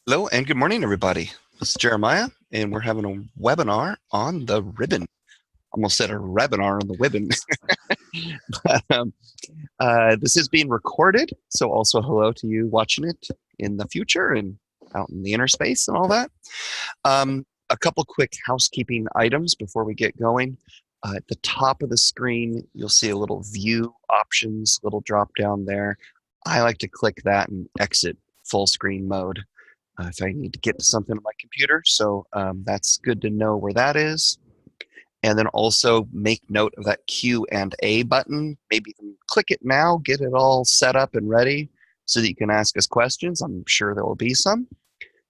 Hello and good morning, everybody. This is Jeremiah, and we're having a webinar on the ribbon. Almost said a webinar on the ribbon. But, this is being recorded, so also hello to you watching it in the future and out in the inner space and all that. A couple quick housekeeping items before we get going. At the top of the screen, you'll see a little view options, little drop down there. I like to click that and exit full screen mode if I need to get to something on my computer. So that's good to know where that is. And then also make note of that Q and A button. Maybe even click it now, get it all set up and ready so that you can ask us questions. I'm sure there will be some,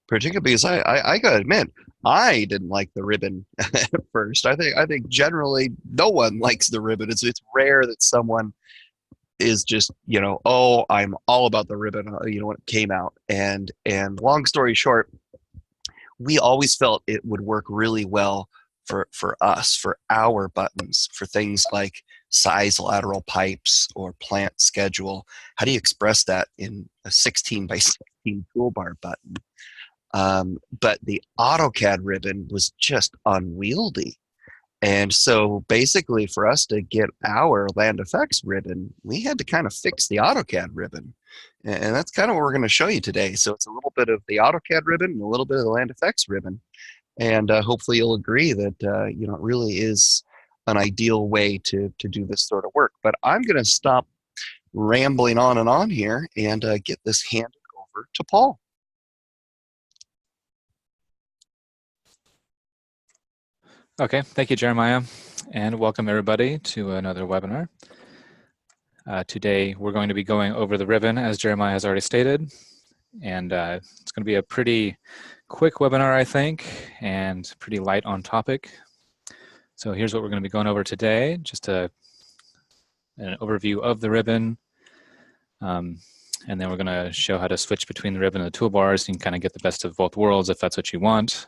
particularly because I gotta admit, I didn't like the ribbon at first. I think generally no one likes the ribbon. It's rare that someone is just, oh, I'm all about the ribbon, when it came out. And long story short, we always felt it would work really well for us, for our buttons, for things like size lateral pipes or plant schedule. How do you express that in a 16 by 16 toolbar button? But the AutoCAD ribbon was just unwieldy. And so basically, for us to get our Land Effects ribbon, we had to kind of fix the AutoCAD ribbon. And that's kind of what we're going to show you today. So it's a little bit of the AutoCAD ribbon and a little bit of the Land Effects ribbon. And hopefully you'll agree that, it really is an ideal way to do this sort of work. But I'm going to stop rambling on and on here and get this handed over to Paul. Okay, thank you, Jeremiah, and welcome everybody to another webinar. Today, we're going to be going over the ribbon, as Jeremiah has already stated, and it's going to be a pretty quick webinar, I think, and pretty light on topic. So here's what we're going to be going over today, just an overview of the ribbon, and then we're going to show how to switch between the ribbon and the toolbars, so you can kind of get the best of both worlds if that's what you want.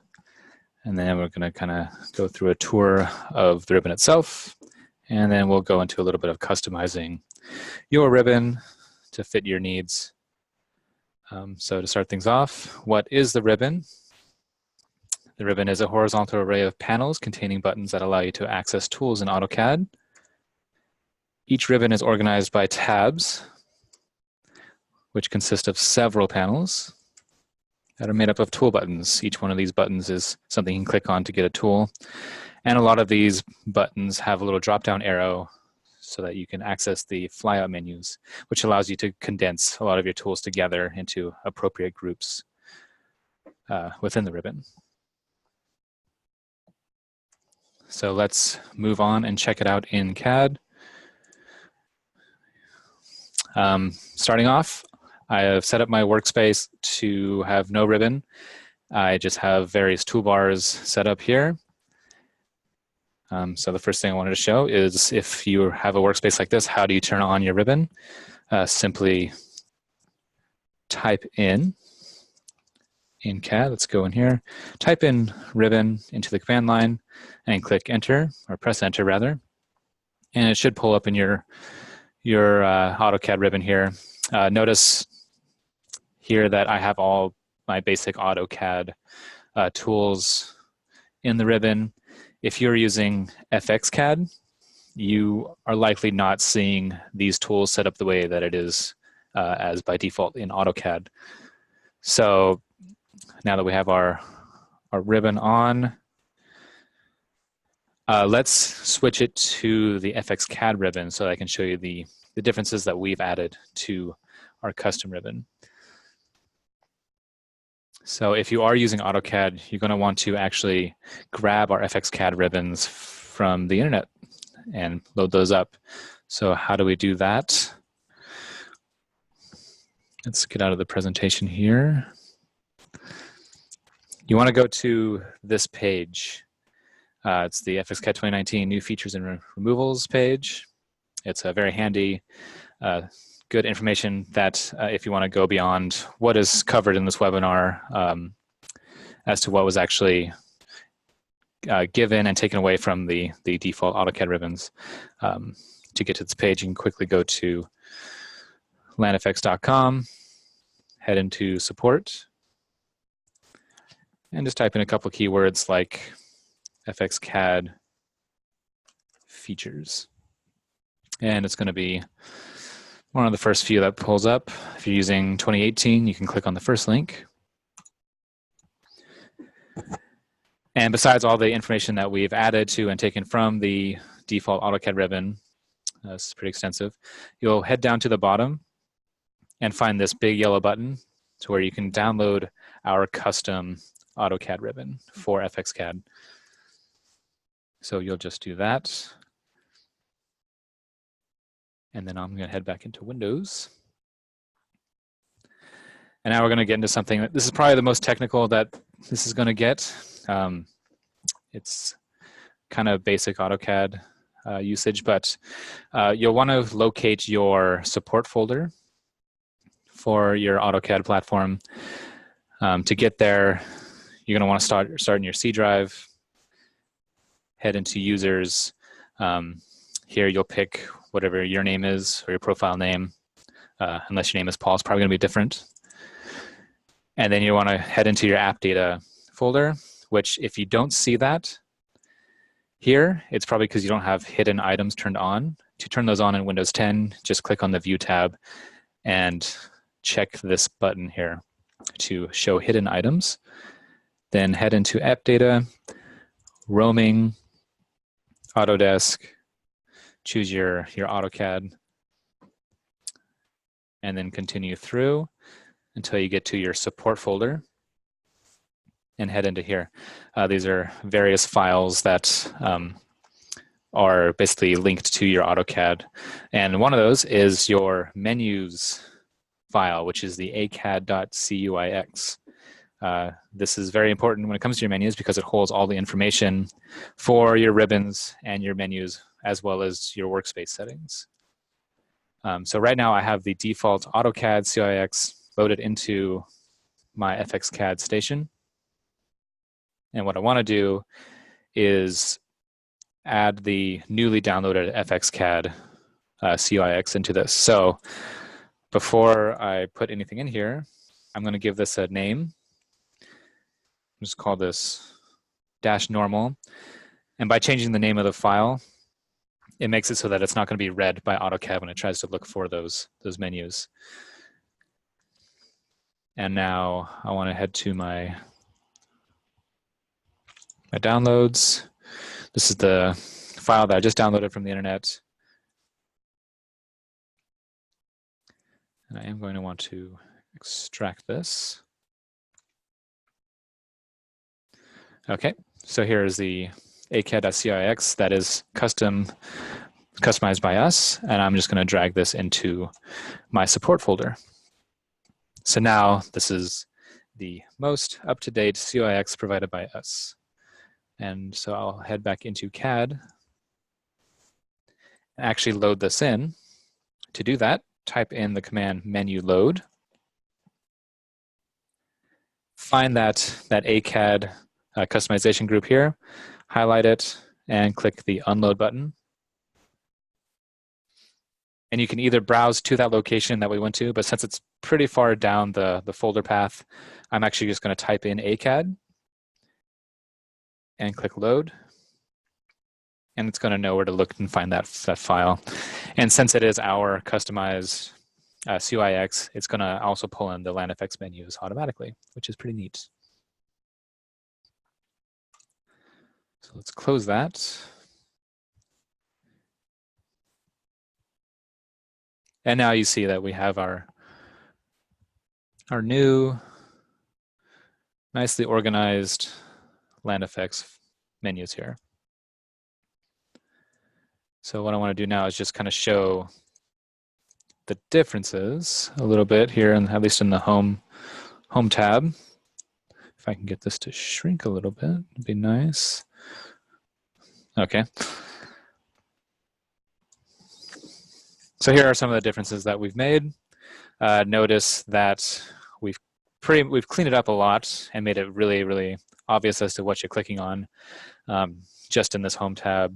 And then we're going to kind of go through a tour of the ribbon itself. And then we'll go into a little bit of customizing your ribbon to fit your needs. So to start things off, what is the ribbon? The ribbon is a horizontal array of panels containing buttons that allow you to access tools in AutoCAD. Each ribbon is organized by tabs, which consist of several panels that are made up of tool buttons. Each one of these buttons is something you can click on to get a tool. And a lot of these buttons have a little drop-down arrow so that you can access the flyout menus, which allows you to condense a lot of your tools together into appropriate groups within the ribbon. So let's move on and check it out in CAD. Starting off, I have set up my workspace to have no ribbon. I just have various toolbars set up here. So the first thing I wanted to show is if you have a workspace like this, how do you turn on your ribbon? Simply type in CAD, let's go in here, type in ribbon into the command line and click enter, or press enter rather. And it should pull up in your AutoCAD ribbon here. Notice here that I have all my basic AutoCAD tools in the ribbon. If you're using FXCAD, you are likely not seeing these tools set up the way that it is as by default in AutoCAD. So now that we have our ribbon on, let's switch it to the FXCAD ribbon so that I can show you the differences that we've added to our custom ribbon. So if you are using AutoCAD, you're going to want to actually grab our FXCAD ribbons from the internet and load those up. So how do we do that? Let's get out of the presentation here. You want to go to this page. It's the FXCAD 2019 New Features and Removals page. It's a very handy, good information that if you want to go beyond what is covered in this webinar as to what was actually given and taken away from the default AutoCAD ribbons. To get to this page, you can quickly go to landfx.com, head into support, and just type in a couple keywords like FXCAD features. And it's going to be one of the first few that pulls up. If you're using 2018, you can click on the first link. And besides all the information that we've added to and taken from the default AutoCAD ribbon, it's pretty extensive, you'll head down to the bottom and find this big yellow button to where you can download our custom AutoCAD ribbon for FXCAD. So you'll just do that. And then I'm going to head back into Windows. And now we're going to get into something that this is probably the most technical that this is going to get. It's kind of basic AutoCAD usage, but you'll want to locate your support folder for your AutoCAD platform. To get there, you're going to want to start in your C drive, head into users. Here you'll pick whatever your name is or your profile name. Unless your name is Paul, it's probably going to be different. And then you want to head into your app data folder, which if you don't see that here, it's probably because you don't have hidden items turned on. To turn those on in Windows 10, just click on the View tab and check this button here to show hidden items. Then head into app data, roaming, Autodesk, choose your AutoCAD, and then continue through until you get to your support folder and head into here. These are various files that are basically linked to your AutoCAD. And one of those is your menus file, which is the acad.cuix. This is very important when it comes to your menus because it holds all the information for your ribbons and your menus, as well as your workspace settings. So right now I have the default AutoCAD CUIX loaded into my FXCAD station. And what I want to do is add the newly downloaded FXCAD CUIX into this. So before I put anything in here, I'm going to give this a name. Just call this -normal. And by changing the name of the file, it makes it so that it's not going to be read by AutoCAD when it tries to look for those menus. And now I want to head to my downloads. This is the file that I just downloaded from the internet. And I am going to want to extract this. Okay, so here is the acad.cuix that is customized by us, and I'm just going to drag this into my support folder. So now this is the most up-to-date CUIX provided by us. And so I'll head back into CAD and actually load this in. To do that, type in the command menu load. Find that ACAD customization group here, highlight it, and click the unload button. And you can either browse to that location that we went to, but since it's pretty far down the folder path, I'm actually just going to type in ACAD and click load. And it's going to know where to look and find that file. And since it is our customized CUIX, it's going to also pull in the LandFX menus automatically, which is pretty neat. So let's close that. And now you see that we have our new, nicely organized LandFX menus here. So what I want to do now is just kind of show the differences a little bit here, and at least in the home tab. If I can get this to shrink a little bit, it'd be nice. Okay. So here are some of the differences that we've made. Notice that we've cleaned it up a lot and made it really, really obvious as to what you're clicking on. Just in this home tab,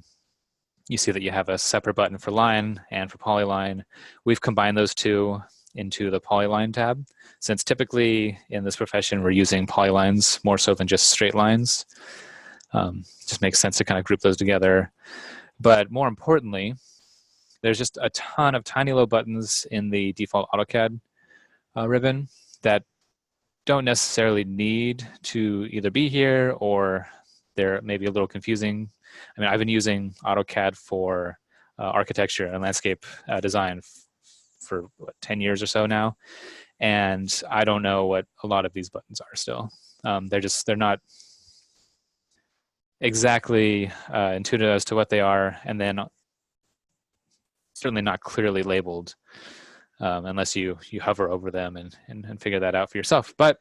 you see that you have a separate button for line and for polyline. We've combined those two into the polyline tab, since typically in this profession we're using polylines more so than just straight lines. Just makes sense to kind of group those together. But more importantly, there's just a ton of tiny little buttons in the default AutoCAD ribbon that don't necessarily need to either be here, or they're maybe a little confusing. I mean, I've been using AutoCAD for architecture and landscape design for what, 10 years or so now, and I don't know what a lot of these buttons are still. They're not exactly intuitive as to what they are, and then certainly not clearly labeled unless you hover over them and figure that out for yourself. But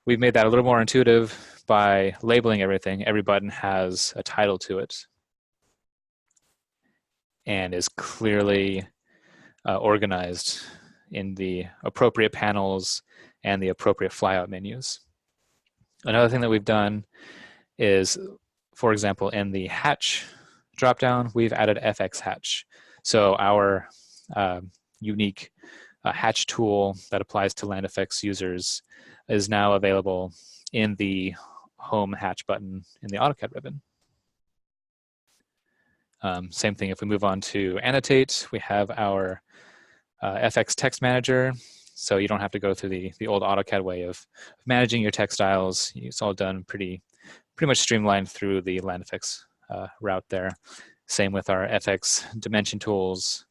we've made that a little more intuitive by labeling everything. Every button has a title to it and is clearly organized in the appropriate panels and the appropriate flyout menus. Another thing that we've done is, for example, in the hatch dropdown, we've added FX hatch. So our unique hatch tool that applies to Land Effects users is now available in the home hatch button in the AutoCAD ribbon. Same thing if we move on to annotate, we have our FX text manager. So you don't have to go through the old AutoCAD way of managing your text styles. It's all done pretty much streamlined through the Land Effects route there. Same with our FX dimension tools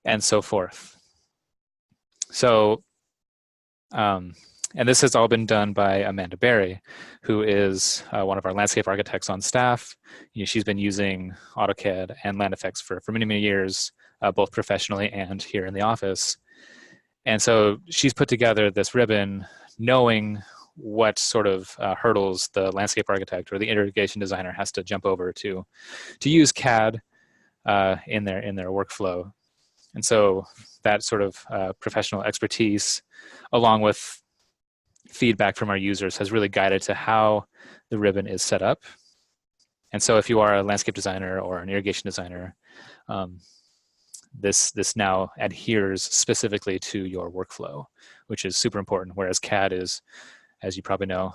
and so forth. So, and this has all been done by Amanda Berry, who is one of our landscape architects on staff. She's been using AutoCAD and Land Effects for many, many years, both professionally and here in the office. And so she's put together this ribbon knowing what sort of hurdles the landscape architect or the irrigation designer has to jump over to use CAD in their workflow. And so that sort of professional expertise, along with feedback from our users, has really guided to how the ribbon is set up. And so if you are a landscape designer or an irrigation designer, this now adheres specifically to your workflow, which is super important, whereas CAD is, as you probably know,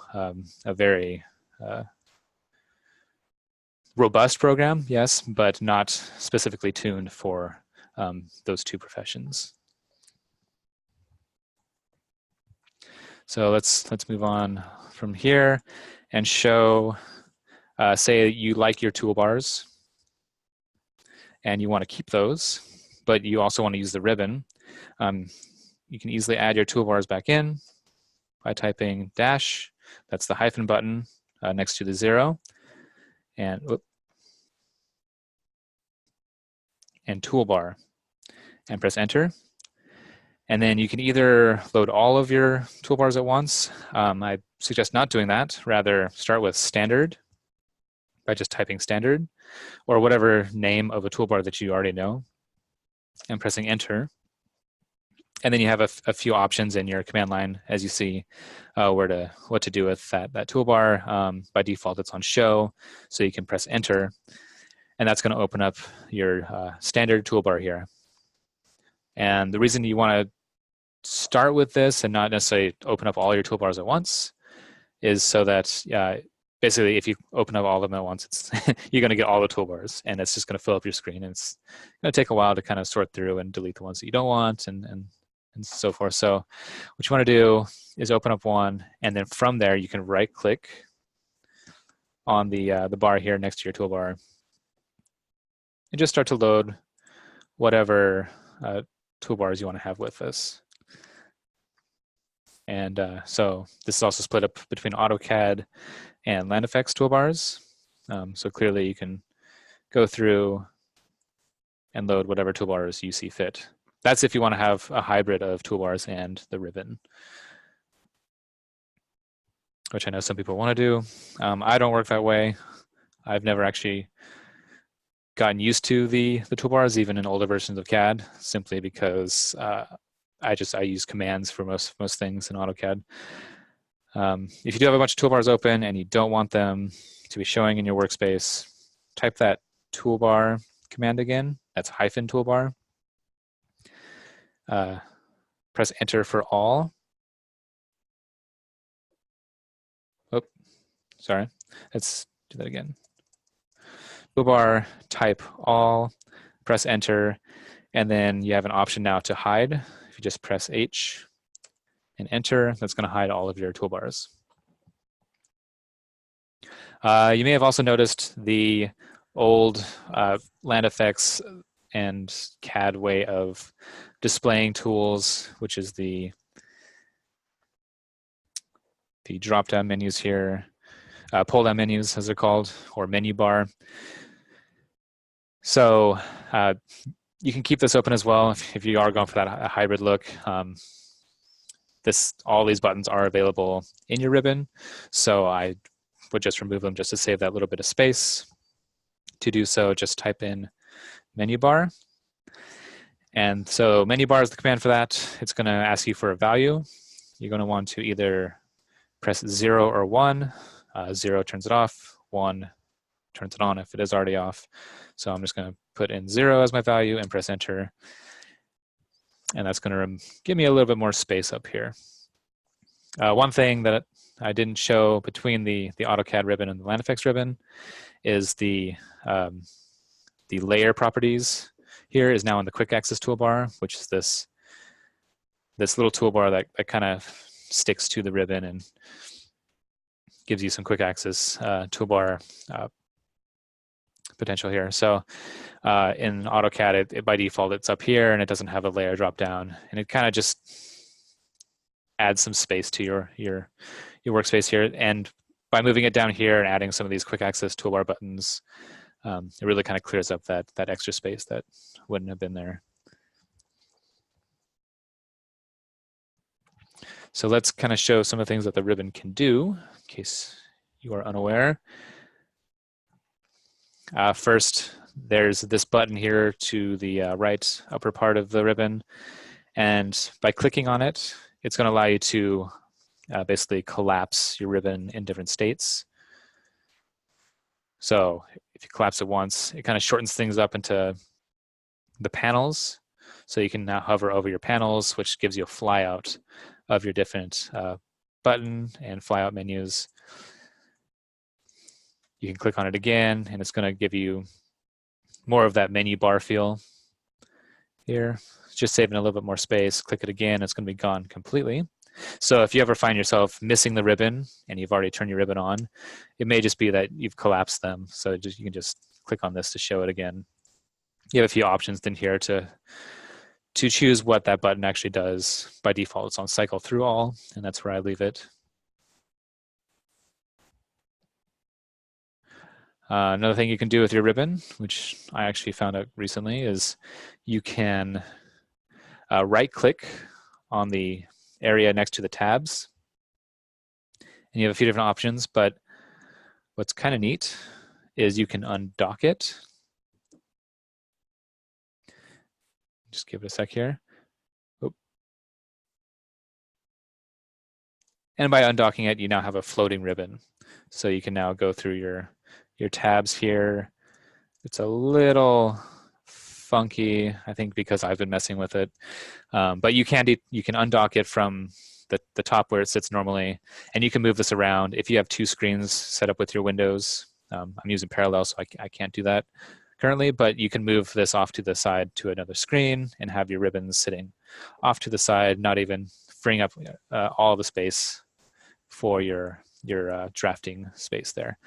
a very robust program, yes, but not specifically tuned for those two professions. So let's move on from here and show, say you like your toolbars and you want to keep those, but you also want to use the ribbon. You can easily add your toolbars back in by typing dash, that's the hyphen button next to the 0, and toolbar, and press enter. And then you can either load all of your toolbars at once. I suggest not doing that. Rather, start with standard by just typing standard, or whatever name of a toolbar that you already know, and pressing enter. And then you have a few options in your command line, as you see, what to do with that toolbar. By default, it's on show, so you can press enter, and that's going to open up your standard toolbar here. And the reason you want to start with this and not necessarily open up all your toolbars at once is so that basically if you open up all of them at once, it's you're going to get all the toolbars, and it's just going to fill up your screen. And it's going to take a while to kind of sort through and delete the ones that you don't want and so forth. So what you want to do is open up one, and then from there you can right click on the bar here next to your toolbar and just start to load whatever toolbars you want to have with this. And so this is also split up between AutoCAD and Land Effects toolbars. So clearly you can go through and load whatever toolbars you see fit. That's if you want to have a hybrid of toolbars and the ribbon, which I know some people want to do. I don't work that way. I've never actually gotten used to the toolbars, even in older versions of CAD, simply because I use commands for most things in AutoCAD. If you do have a bunch of toolbars open and you don't want them to be showing in your workspace, type that toolbar command again. That's hyphen toolbar. press enter for all. Oh, sorry. Let's do that again. Toolbar, type all, press enter, and then you have an option now to hide. If you just press H and enter, that's going to hide all of your toolbars. You may have also noticed the old land effects and CAD way of displaying tools, which is the drop-down menus here, pull-down menus as they're called, or menu bar. So you can keep this open as well if you are going for that hybrid look. All these buttons are available in your ribbon, so I would just remove them just to save that little bit of space. To do so, just type in menu bar. And so menu bar is the command for that. It's going to ask you for a value. You're going to want to either press 0 or 1. 0 turns it off, 1 turns it on if it is already off. So I'm just going to put in 0 as my value and press enter. And that's going to give me a little bit more space up here. One thing that I didn't show between the AutoCAD ribbon and the land effects ribbon is the layer properties. Here is now in the quick access toolbar, which is this little toolbar that kind of sticks to the ribbon and gives you some quick access toolbar potential here. So in AutoCAD, it by default, it's up here and it doesn't have a layer drop down, and it kind of just adds some space to your workspace here. And by moving it down here and adding some of these quick access toolbar buttons, it really kind of clears up that extra space that wouldn't have been there. So let's kind of show some of the things that the ribbon can do, in case you are unaware. First, there's this button here to the right upper part of the ribbon. And by clicking on it, it's going to allow you to basically collapse your ribbon in different states. So if you collapse it once, it kind of shortens things up into the panels. So you can now hover over your panels, which gives you a flyout of your different button and flyout menus. You can click on it again, and it's going to give you more of that menu bar feel here. It's just saving a little bit more space. Click it again, it's going to be gone completely. So if you ever find yourself missing the ribbon and you've already turned your ribbon on, it may just be that you've collapsed them. So you can just click on this to show it again. You have a few options in here to choose what that button actually does. By default, it's on cycle through all, and that's where I leave it. Another thing you can do with your ribbon, which I actually found out recently, is you can right-click on the area next to the tabs. And you have a few different options, but what's kind of neat is you can undock it. Just give it a sec here. Oop. And by undocking it, you now have a floating ribbon. So you can now go through your tabs here. It's a little funky, I think, because I've been messing with it. But you can undock it from the top where it sits normally, and you can move this around. If you have two screens set up with your windows, I'm using parallel, so I can't do that currently, but you can move this off to the side to another screen and have your ribbons sitting off to the side, not even freeing up all the space for your drafting space there.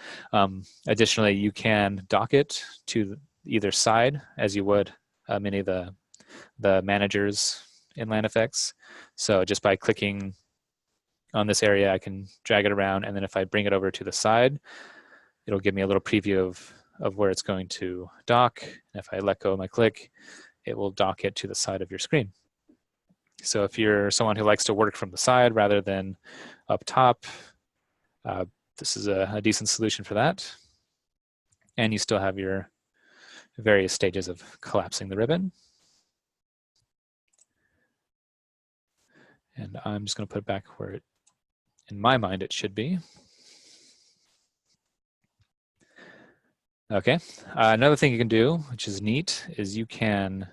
Additionally, you can dock it to either side as you would many of the managers in Land Effects. So just by clicking on this area, I can drag it around, and then if I bring it over to the side, it'll give me a little preview of where it's going to dock. And if I let go of my click, it will dock it to the side of your screen. So if you're someone who likes to work from the side rather than up top, this is a decent solution for that. And you still have your various stages of collapsing the ribbon. And I'm just going to put it back where it, in my mind, it should be. Okay, another thing you can do, which is neat, is you can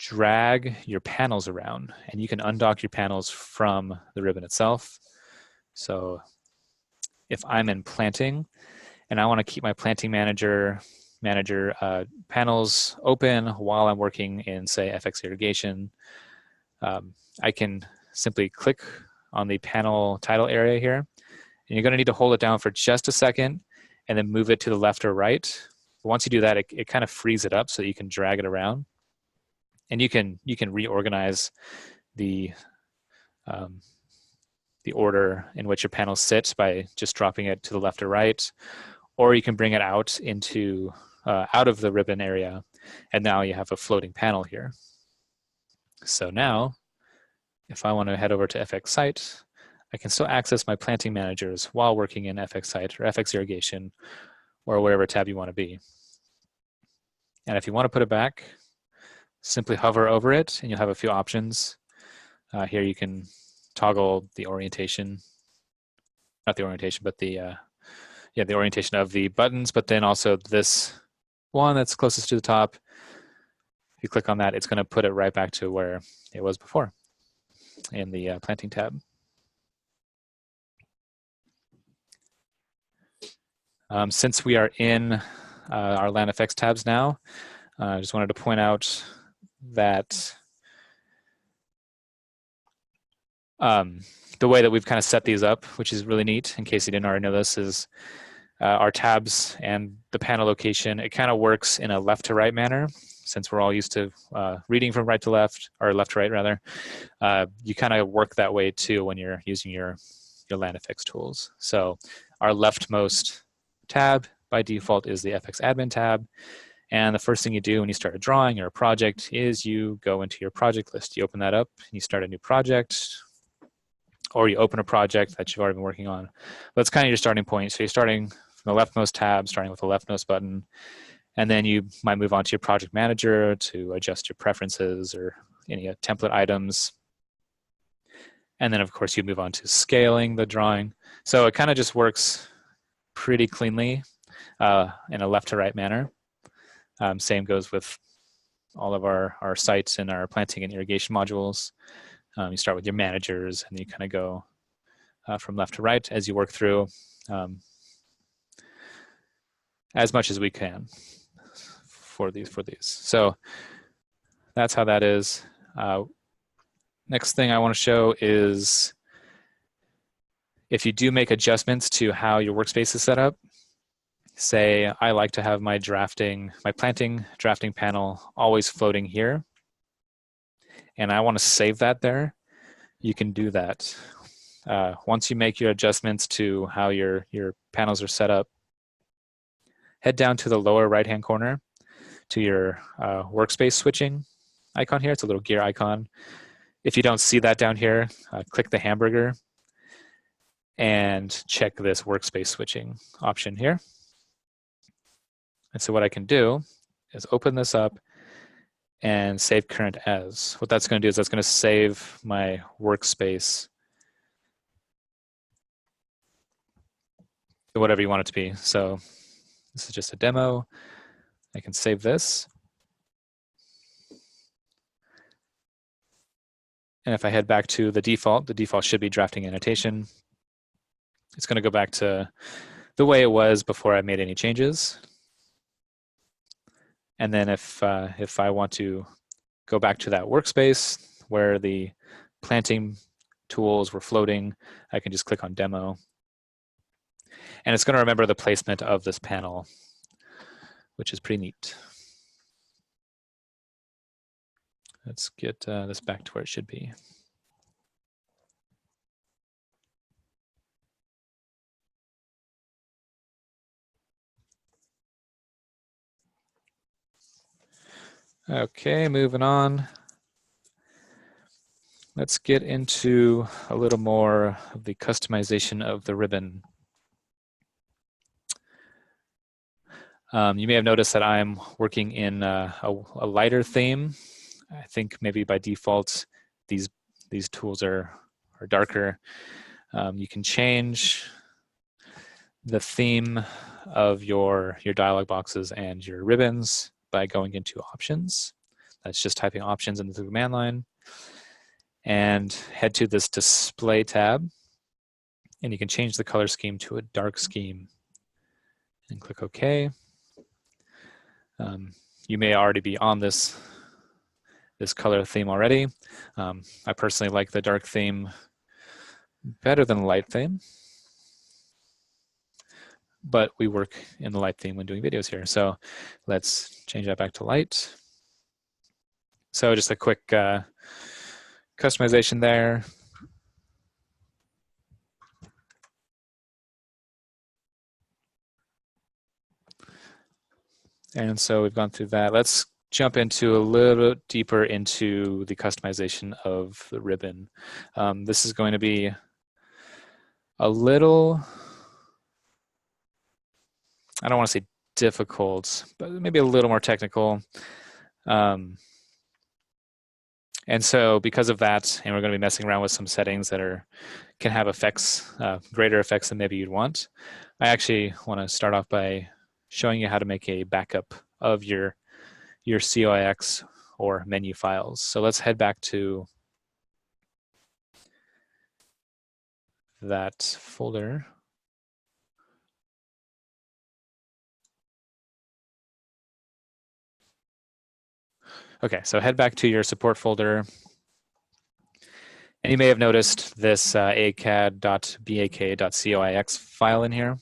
drag your panels around, and you can undock your panels from the ribbon itself. So if I'm in planting and I want to keep my planting manager panels open while I'm working in, say, FX irrigation, I can simply click on the panel title area here, and you're going to need to hold it down for just a second and then move it to the left or right. Once you do that, it kind of frees it up so you can drag it around, and you can reorganize the order in which your panels sit by just dropping it to the left or right, or you can bring it out into out of the ribbon area, and now you have a floating panel here. So now, if I want to head over to FX Site, I can still access my planting managers while working in FX Site or FX Irrigation or whatever tab you want to be. And if you want to put it back, simply hover over it and you'll have a few options. Here you can toggle the orientation, not the orientation, but the orientation of the buttons, but then also this one that's closest to the top. If you click on that, it's going to put it right back to where it was before in the planting tab. Since we are in our Land Effects tabs now, I just wanted to point out that the way that we've kind of set these up, which is really neat, in case you didn't already know this, is our tabs and the panel location, it kind of works in a left to right manner. Since we're all used to reading from right to left, or left to right rather, you kind of work that way too when you're using your Land Effects tools. So our leftmost tab by default is the FX Admin tab. And the first thing you do when you start a drawing or a project is you go into your project list. You open that up and you start a new project, or you open a project that you've already been working on. That's kind of your starting point. So you're starting from the leftmost tab, starting with the leftmost button, and then you might move on to your project manager to adjust your preferences or any template items. And then of course you move on to scaling the drawing. So it kind of just works pretty cleanly in a left to right manner. Same goes with all of our sites and our planting and irrigation modules. You start with your managers and you kind of go from left to right as you work through as much as we can for these. So that's how that is. Next thing I want to show is if you do make adjustments to how your workspace is set up. Say I like to have my planting drafting panel always floating here, and I want to save that there, you can do that. Once you make your adjustments to how your panels are set up, head down to the lower right-hand corner to your workspace switching icon here. It's a little gear icon. If you don't see that down here, click the hamburger and check this workspace switching option here. And so what I can do is open this up and save current as. What that's going to do is that's going to save my workspace to whatever you want it to be. So this is just a demo. I can save this. And if I head back to the default should be drafting annotation. It's going to go back to the way it was before I made any changes. And then if I want to go back to that workspace where the planting tools were floating, I can just click on demo. And it's going to remember the placement of this panel, which is pretty neat. Let's get this back to where it should be. Okay, moving on. Let's get into a little more of the customization of the ribbon. You may have noticed that I'm working in a lighter theme. I think maybe by default, these tools are darker. You can change the theme of your dialog boxes and your ribbons by going into options. That's just typing options into the command line. And head to this display tab, and you can change the color scheme to a dark scheme and click OK. You may already be on this color theme already. I personally like the dark theme better than the light theme, but we work in the light theme when doing videos here. So let's change that back to light. So just a quick customization there. And so we've gone through that. Let's jump into a little bit deeper into the customization of the ribbon. This is going to be a little, I don't want to say difficult, but maybe a little more technical. And so because of that, and we're going to be messing around with some settings that can have effects, greater effects than maybe you'd want, I actually want to start off by showing you how to make a backup of your COIX or menu files. So let's head back to that folder. Okay, so head back to your support folder. And you may have noticed this acad.bak.coix file in here.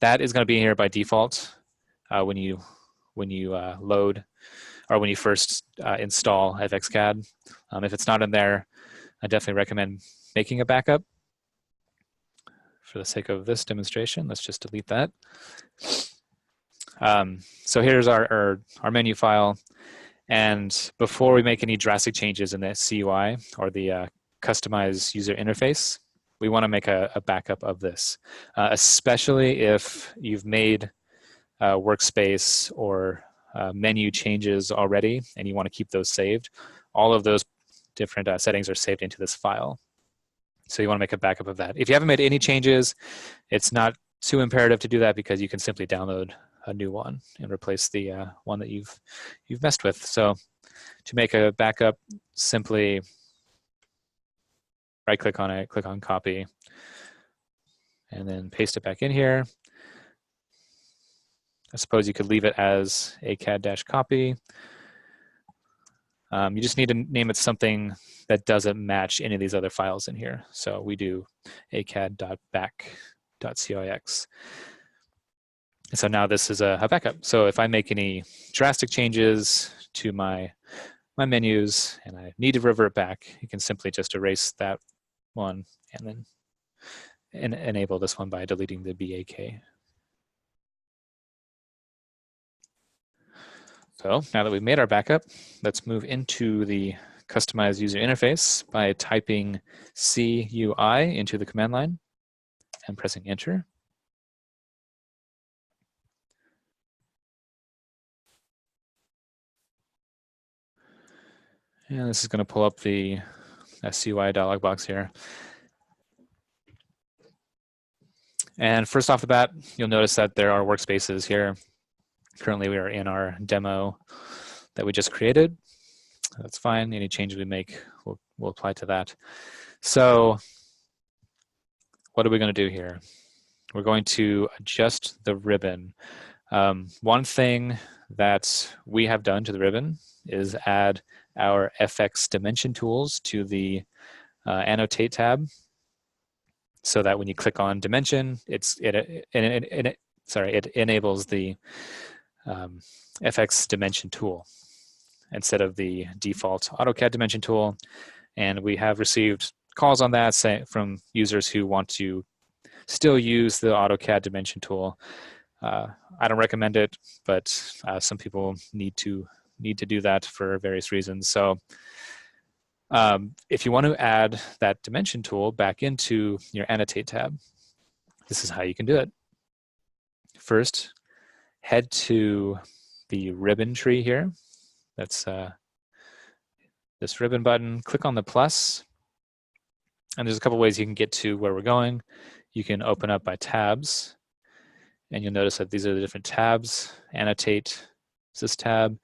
That is going to be here by default when you load or when you first install FXCAD. If it's not in there, I definitely recommend making a backup. For the sake of this demonstration, let's just delete that. So here's our menu file. And before we make any drastic changes in the CUI or the customized user interface, we want to make a backup of this, especially if you've made workspace or menu changes already and you want to keep those saved. All of those different settings are saved into this file. So you want to make a backup of that. If you haven't made any changes, it's not too imperative to do that because you can simply download a new one and replace the one that you've messed with. So to make a backup, simply right-click on it, click on copy, and then paste it back in here. I suppose you could leave it as acad-copy. You just need to name it something that doesn't match any of these other files in here. So we do acad.back.coix. And so now this is a backup. So if I make any drastic changes to my menus and I need to revert back, you can simply just erase that one and then enable this one by deleting the BAK. So now that we've made our backup, let's move into the customized user interface by typing CUI into the command line and pressing enter. And this is going to pull up the CUI dialog box here. And first off the bat, you'll notice that there are workspaces here. Currently, we are in our demo that we just created. That's fine. Any changes we make will apply to that. So what are we going to do here? We're going to adjust the ribbon. One thing that we have done to the ribbon is add our FX dimension tools to the annotate tab, so that when you click on dimension, it enables the FX dimension tool instead of the default AutoCAD dimension tool. And we have received calls on that from users who want to still use the AutoCAD dimension tool. I don't recommend it, but some people need to do that for various reasons. So if you want to add that dimension tool back into your annotate tab, this is how you can do it. First, head to the ribbon tree here. That's this ribbon button. Click on the plus, and there's a couple ways you can get to where we're going. You can open up by tabs, and you'll notice that these are the different tabs. Annotate is this tab,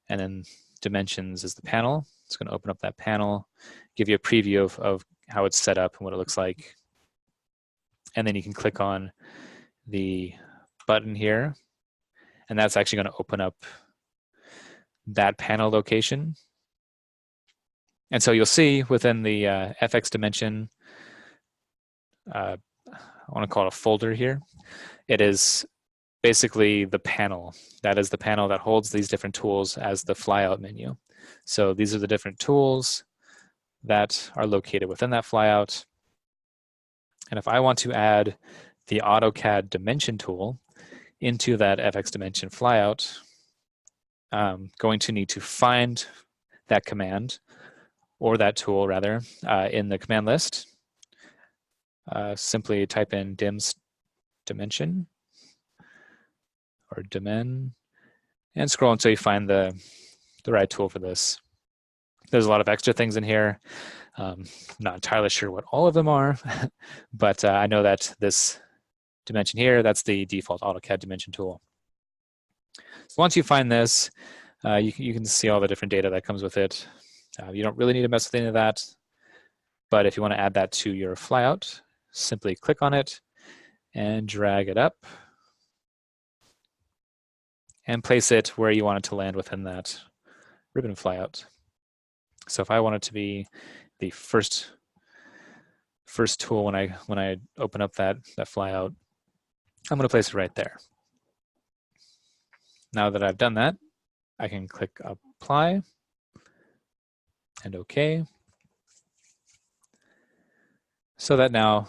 And then dimensions is the panel. It's going to open up that panel, give you a preview of how it's set up and what it looks like. And then you can click on the button here, and that's actually going to open up that panel location. And so you'll see within the FX dimension, I want to call it a folder here. It is basically the panel. That is the panel that holds these different tools as the flyout menu. So these are the different tools that are located within that flyout. And if I want to add the AutoCAD dimension tool into that FX dimension flyout, I'm going to need to find that command, or that tool rather, in the command list. Simply type in dims dimension or dimen and scroll until you find the right tool for this. There's a lot of extra things in here. Not entirely sure what all of them are, but I know that this dimension here, that's the default AutoCAD dimension tool. So once you find this, you can see all the different data that comes with it. You don't really need to mess with any of that, but if you want to add that to your flyout, simply click on it and drag it up and place it where you want it to land within that ribbon flyout. So if I want it to be the first tool when I open up that flyout, I'm going to place it right there. Now that I've done that, I can click apply and OK. So that now,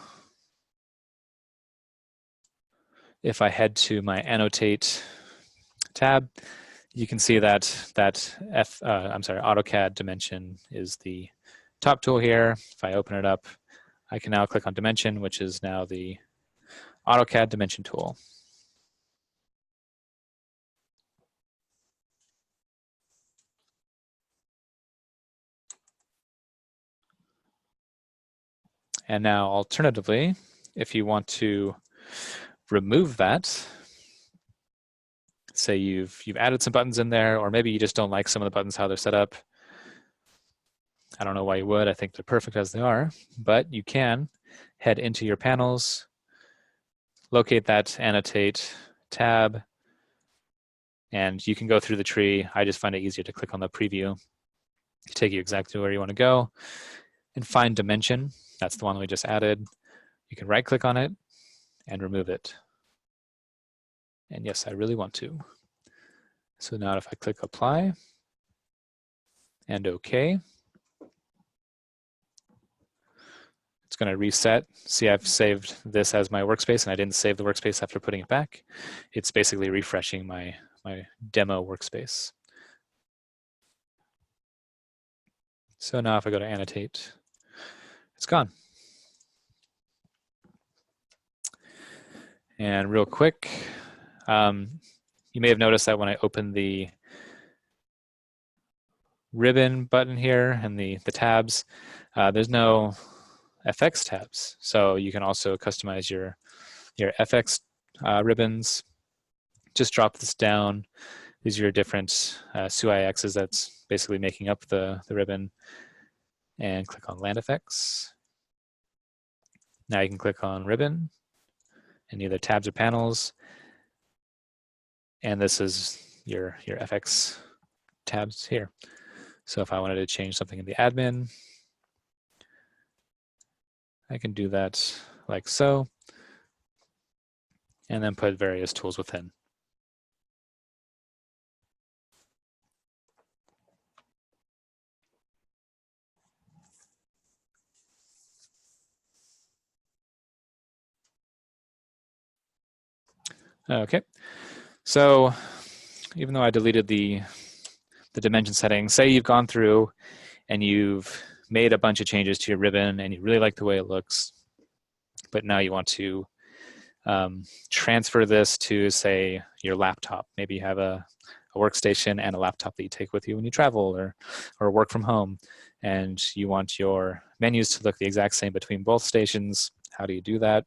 if I head to my annotate tab, you can see that AutoCAD dimension is the top tool here. If I open it up, I can now click on dimension, which is now the AutoCAD dimension tool. And now alternatively, if you want to remove that, say you've added some buttons in there, or maybe you just don't like some of the buttons, how they're set up. I don't know why you would. I think they're perfect as they are, but you can head into your panels, locate that annotate tab, and you can go through the tree. I just find it easier to click on the preview to take you exactly where you want to go, and find dimension. That's the one we just added. You can right click on it and remove it. And yes, I really want to. So now if I click apply and OK, it's going to reset. See, I've saved this as my workspace, and I didn't save the workspace after putting it back. It's basically refreshing my demo workspace. So now if I go to annotate, it's gone. And real quick, you may have noticed that when I open the ribbon button here and the tabs, there's no FX tabs. So you can also customize your FX ribbons. Just drop this down. These are your different SUI X's that's basically making up the ribbon. And click on Land Effects. Now you can click on Ribbon and either tabs or panels. And this is your FX tabs here. So if I wanted to change something in the admin, I can do that like so, and then put various tools within. Okay, so even though I deleted the dimension setting, say you've gone through and you've made a bunch of changes to your ribbon and you really like the way it looks, but now you want to transfer this to, say, your laptop. Maybe you have a workstation and a laptop that you take with you when you travel or work from home, and you want your menus to look the exact same between both stations. How do you do that?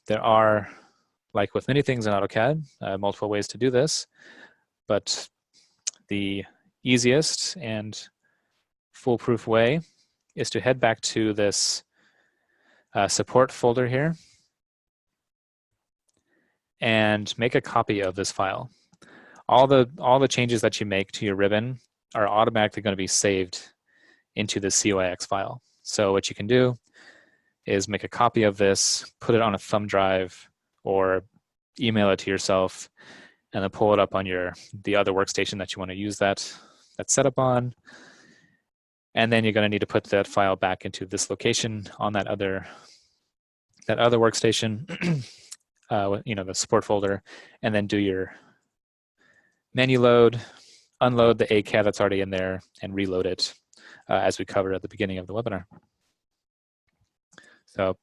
There are, like with many things in AutoCAD, multiple ways to do this. but the easiest and foolproof way is to head back to this support folder here and make a copy of this file. All the changes that you make to your ribbon are automatically going to be saved into the COIX file. So what you can do is make a copy of this, put it on a thumb drive, or email it to yourself, and then pull it up on the other workstation that you want to use that setup on. And then you're going to need to put that file back into this location on that other workstation, the support folder, and then do your menu load, unload the AutoCAD that's already in there, and reload it as we covered at the beginning of the webinar. So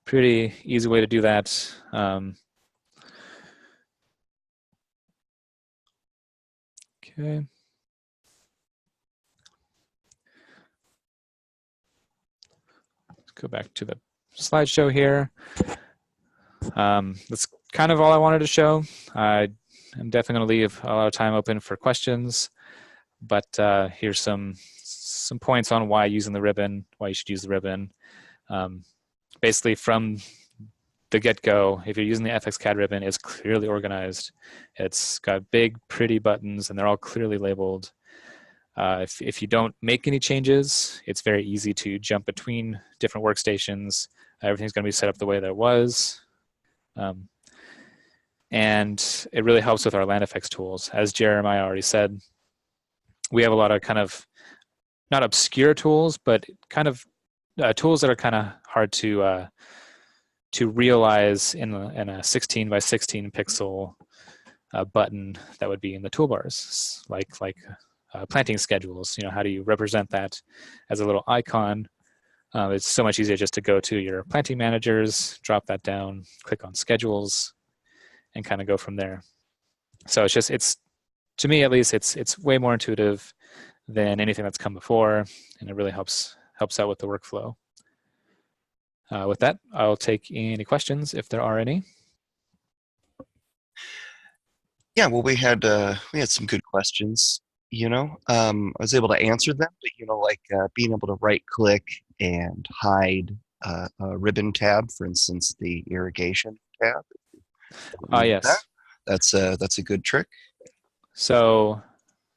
pretty easy way to do that. Okay. Let's go back to the slideshow here. That's kind of all I wanted to show. I'm definitely going to leave a lot of time open for questions, but here's some points on why using the ribbon, why you should use the ribbon. Basically, from the get-go, if you're using the FXCAD ribbon, it's clearly organized. It's got big, pretty buttons, and they're all clearly labeled. If you don't make any changes, it's very easy to jump between different workstations. Everything's going to be set up the way that it was. And it really helps with our land effects tools. As Jeremiah already said, we have a lot of kind of, not obscure tools, but kind of tools that are kind of hard to realize in a 16 by 16 pixel button that would be in the toolbars, like planting schedules. How do you represent that as a little icon? It's so much easier just to go to your planting managers, drop that down, click on schedules, and kind of go from there. So it's to me at least, it's way more intuitive than anything that's come before, and it really helps out with the workflow. With that, I'll take any questions if there are any. Yeah, well, we had some good questions. I was able to answer them, but like being able to right-click and hide a ribbon tab, for instance, the irrigation tab. Yes. That's a good trick. So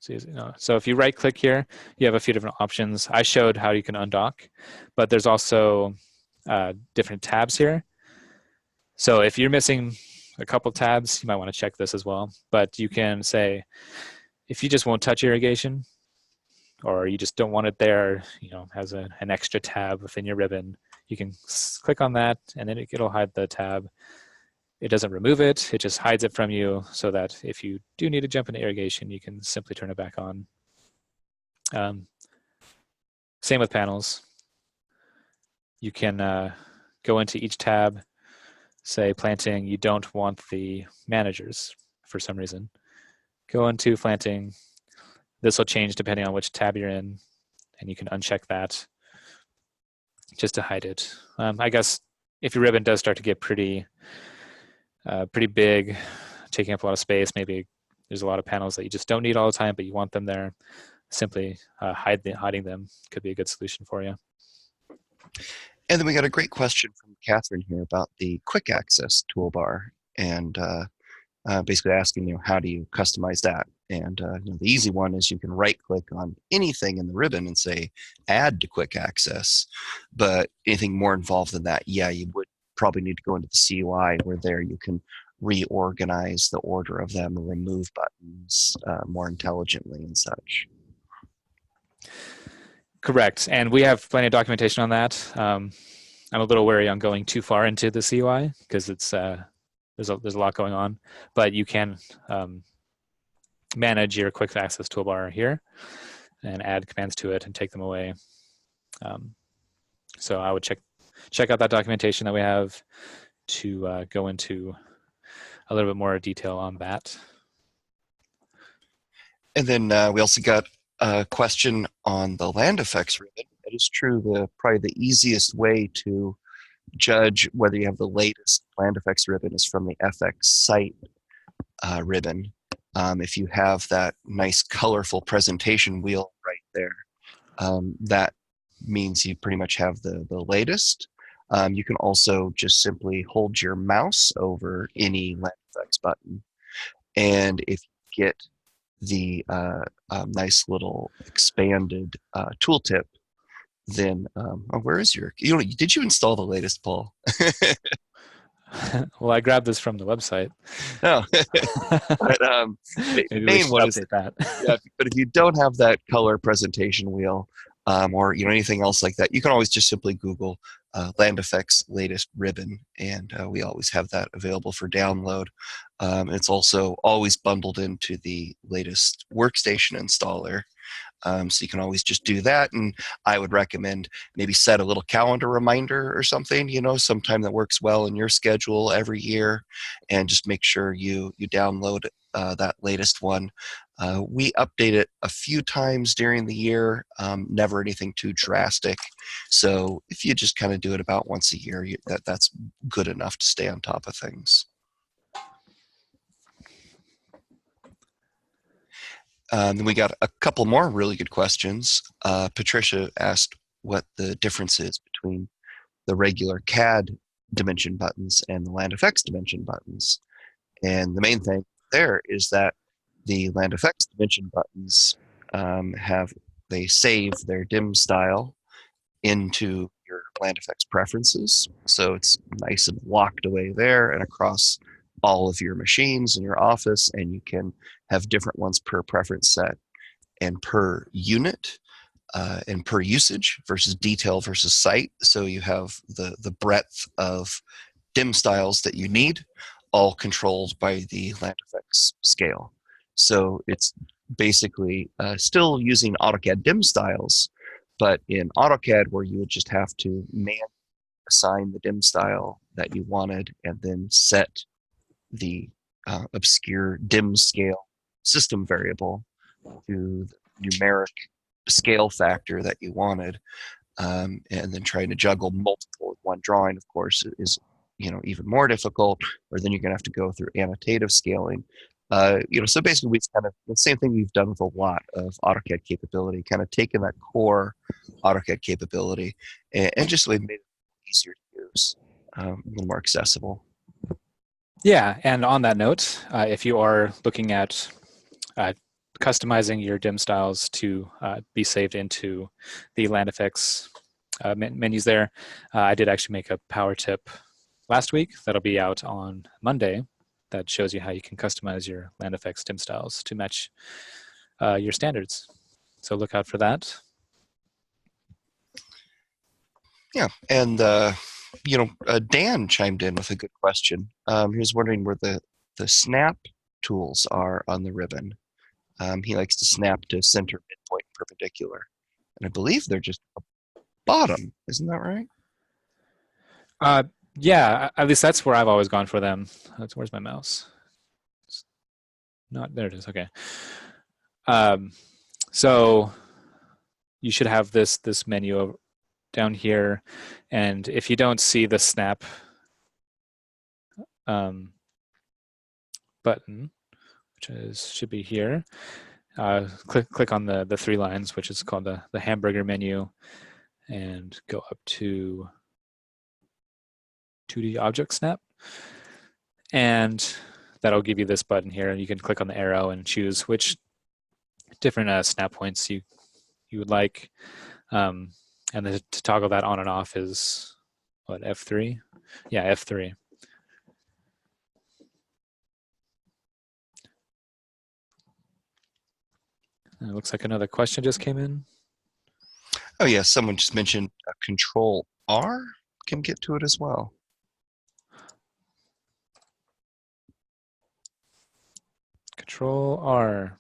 if you right-click here, you have a few different options. I showed how you can undock, but there's also different tabs here. So if you're missing a couple tabs, you might want to check this as well. But you can say, if you just won't touch irrigation, or you just don't want it there, has an extra tab within your ribbon, you can click on that, and then it'll hide the tab. It doesn't remove it, it just hides it from you, so that if you do need to jump into irrigation, you can simply turn it back on. Same with panels. You can go into each tab, say planting, you don't want the managers for some reason. Go into planting. This will change depending on which tab you're in, and you can uncheck that just to hide it. I guess if your ribbon does start to get pretty big, taking up a lot of space, maybe there's a lot of panels that you just don't need all the time, but you want them there, simply hiding them could be a good solution for you. And then we got a great question from Catherine here about the quick access toolbar, and basically asking, how do you customize that? And the easy one is you can right-click on anything in the ribbon and say, add to quick access. But anything more involved than that, yeah, you would probably need to go into the CUI, where there you can reorganize the order of them or remove buttons more intelligently and such. Correct, and we have plenty of documentation on that. I'm a little wary on going too far into the CUI because it's there's a lot going on, but you can manage your quick access toolbar here and add commands to it and take them away. So I would check out that documentation that we have to go into a little bit more detail on that. And then we also got a question on the land effects ribbon. It is true, probably the easiest way to judge whether you have the latest land effects ribbon is from the FX site ribbon. if you have that nice colorful presentation wheel right there, that means you pretty much have the latest. You can also just simply hold your mouse over any Land Effects button. And if you get the nice little expanded tooltip, then where is your? Did you install the latest, Paul? Well, I grabbed this from the website. No, but Maybe the we main should one is update that. yeah. But if you don't have that color presentation wheel, or anything else like that, you can always just simply Google Land Effects latest ribbon, and we always have that available for download. It's also always bundled into the latest workstation installer. So you can always just do that. And I would recommend maybe set a little calendar reminder or something, sometime that works well in your schedule every year, and just make sure you download that latest one. We update it a few times during the year, never anything too drastic. So if you just kind of do it about once a year, that's good enough to stay on top of things. Then we got a couple more really good questions. Patricia asked what the difference is between the regular CAD dimension buttons and the Land Effects dimension buttons. And the main thing there is that the Land Effects dimension buttons they save their dim style into your Land Effects preferences. So it's nice and locked away there and across all of your machines in your office, and you can have different ones per preference set and per unit and per usage versus detail versus site. So you have the breadth of dim styles that you need, all controlled by the Land Effects scale. So it's basically still using AutoCAD dim styles, but in AutoCAD where you would just have to manually assign the dim style that you wanted and then set the obscure dim scale system variable to the numeric scale factor that you wanted, and then trying to juggle multiple with one drawing, of course, is even more difficult, or then you're going to have to go through annotative scaling. So basically we've kind of the same thing we've done with a lot of AutoCAD capability, kind of taken that core AutoCAD capability and just made it easier to use, a little more accessible. Yeah, and on that note, if you are looking at customizing your dim styles to be saved into the Land Effects menus there, I did actually make a power tip last week that'll be out on Monday that shows you how you can customize your Land Effects dim styles to match your standards. So look out for that. Yeah, and Dan chimed in with a good question. He was wondering where the snap tools are on the ribbon. He likes to snap to center, midpoint, perpendicular, and I believe they're just bottom. Isn't that right? Yeah, at least that's where I've always gone for them. Where's my mouse? There it is. Okay. So you should have this menu down here, and if you don't see the snap button, which should be here, click on the three lines, which is called the hamburger menu, and go up to 2D object snap, and that'll give you this button here, and you can click on the arrow and choose which different snap points you would like, and then to toggle that on and off is what, F3? Yeah, F3. And it looks like another question just came in. Oh yeah, someone just mentioned Control R can get to it as well. Control R.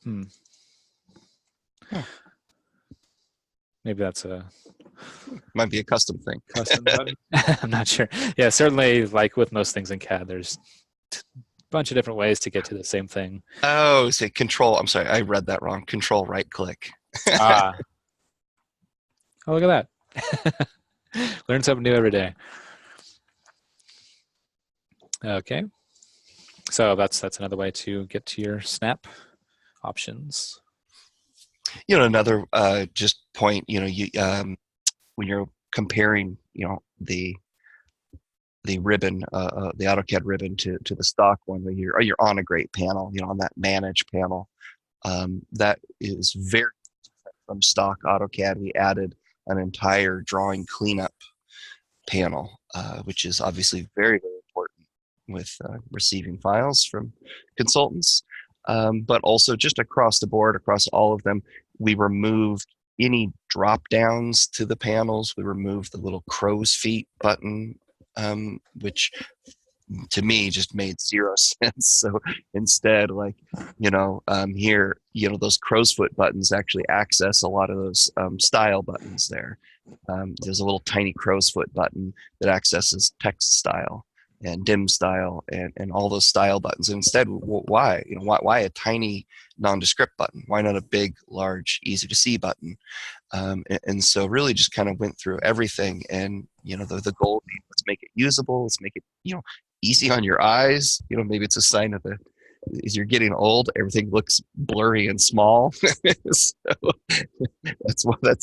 Huh. Maybe that's might be a custom thing. Custom button. I'm not sure. Yeah, certainly, like with most things in CAD, there's a bunch of different ways to get to the same thing. Oh, say Control. I'm sorry, I read that wrong. Control right click. Oh, look at that. Learn something new every day. Okay. So that's another way to get to your snap options. Another just point, when you're comparing, the ribbon, the AutoCAD ribbon to the stock one, where you're on a great panel, on that manage panel, that is very different from stock AutoCAD. We added an entire drawing cleanup panel, which is obviously very, very important with receiving files from consultants. But also just across the board, across all of them, we removed any drop downs to the panels. We removed the little crow's feet button, which to me just made zero sense. So instead, here, those crow's foot buttons actually access a lot of those style buttons there. There's a little tiny crow's foot button that accesses text style and dim style and all those style buttons. And instead, why? Why a tiny nondescript button? Why not a big, large, easy to see button? And so really just kind of went through everything. And, the goal, let's make it usable. Let's make it, easy on your eyes. Maybe it's a sign of as you're getting old, everything looks blurry and small. So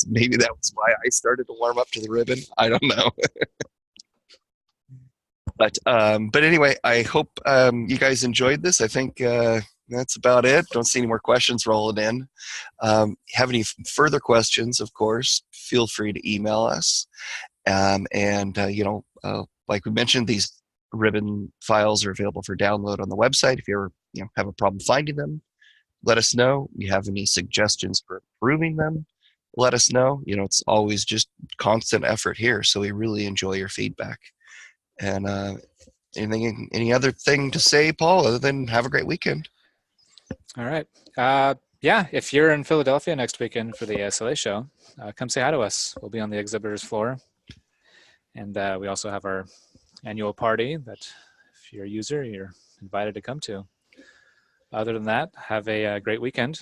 maybe that was why I started to warm up to the ribbon. I don't know. But anyway, I hope you guys enjoyed this. I think that's about it. Don't see any more questions rolling in. Have any further questions, of course, feel free to email us. Like we mentioned, these ribbon files are available for download on the website. If you ever have a problem finding them, let us know. If you have any suggestions for improving them, let us know. It's always just constant effort here, so we really enjoy your feedback. And any other thing to say, Paul, other than have a great weekend? All right. Yeah, if you're in Philadelphia next weekend for the ASLA show, come say hi to us. We'll be on the exhibitors floor. And we also have our annual party that if you're a user, you're invited to come to. Other than that, have a great weekend.